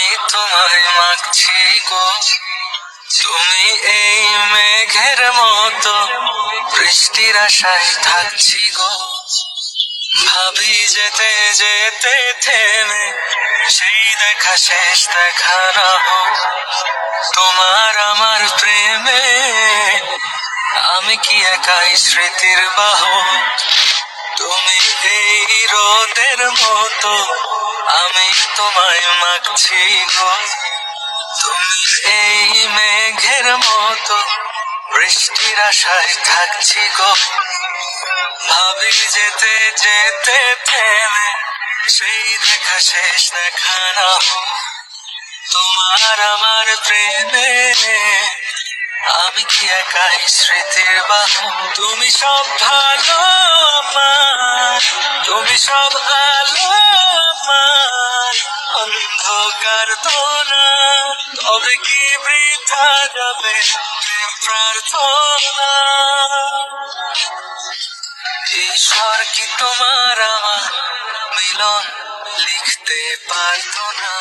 আমি তোমায় মাগছি গো, তুমি এই মেঘের মতো বৃষ্টির আশায় থাকছি গো। ভাবি যেতে যেতে থেমে সেই দেখা শেষ দেখা না হোক তোমার আমার প্রেমে। আমি কি একাই স্মৃতির বাহক, তুমি এই রোদের মতো, আমি তোমায় মাগছি গো, তুমি এই মেঘের মতো বৃষ্টির আশায় থাকছি গো। ভাবি যেতে যেতে থেমে সেই দেখা শেষ দেখা না হোক তোমার আমার প্রেমে। আমি কি একাই স্মৃতির বাহক, তুমি সব ভালো আমার, তুমি সব আলো আমার, অন্ধকার তো না, তবে কি বৃথা যাবে প্রেম প্রার্থনা। ঈশ্বর কি তোমার আমার মিলন লিখতে পারতো না?